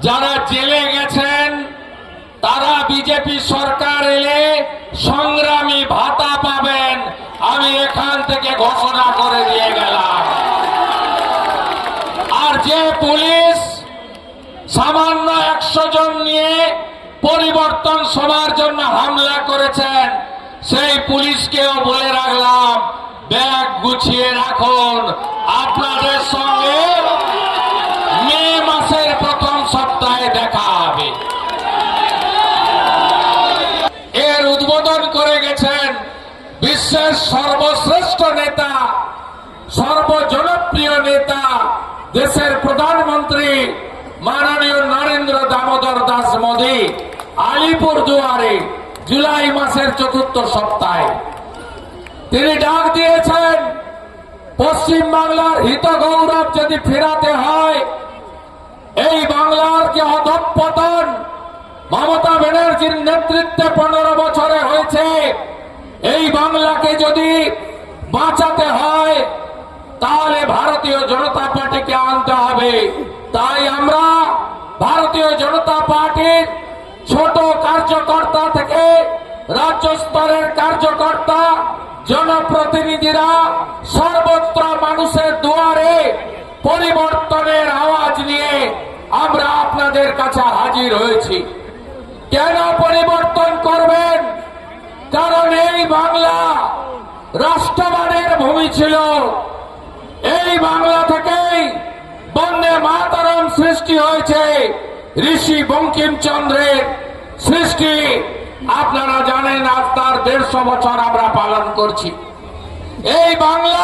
যারা জেলে গেছেন তারা বিজেপি সরকার এলে সংগ্রামী ভাতা পাবেন, আমি এখান থেকে ঘোষণা করে দিয়ে গেলাম। আর যে পুলিশ সামান্য 100 জন নিয়ে পরিবর্তন সভার জন্য হামলা করেছেন, সেই পুলিশকেও বলে রাখলাম ব্যাগ গুছিয়ে রাখুন, আপনাদের সঙ্গে মে মাসের প্রথম সপ্তাহে দেখা হবে। এর উদ্বোধন করে গেছেন বিশ্বের সর্বশ্রেষ্ঠ নেতা, সর্বজনপ্রিয় নেতা, দেশের প্রধানমন্ত্রী মাননীয় নরেন্দ্র দামোদর দাস মোদী আলিপুরদুয়ারে জুলাই মাসের 4র্থ সপ্তাহে। তিনি ডাক দিয়েছেন পশ্চিম বাংলার হিত গৌরব যদি ফেরাতে হয়, এই বাংলার যে অধঃপতন মমতা ব্যানার্জির নেতৃত্বে 15 বছরে হয়েছে, এই বাংলাকে যদি বাঁচাতে হয় তাহলে ভারতীয় জনতা পার্টিকে আনতে হবে। তাই আমরা ভারতীয় জনতা পার্টির ছোট কার্যকর্তা থেকে রাজ্য স্তরের কার্যকর্তা, জনপ্রতিনিধিরা সর্বত্র মানুষের দুয়ারে পরিবর্তনের আওয়াজ নিয়ে আমরা আপনাদের কাছে হাজির হয়েছি। কেন পরিবর্তন করবেন? কারণ এই বাংলা রাষ্ট্রবাদের ভূমি ছিল। এই বাংলা থেকেই বন্দে মাতরম সৃষ্টি হয়েছে, ঋষি বঙ্কিমচন্দ্রের সৃষ্টি। আপনারা জানেন আজ তার 150 বছর আমরা পালন করছি। এই বাংলা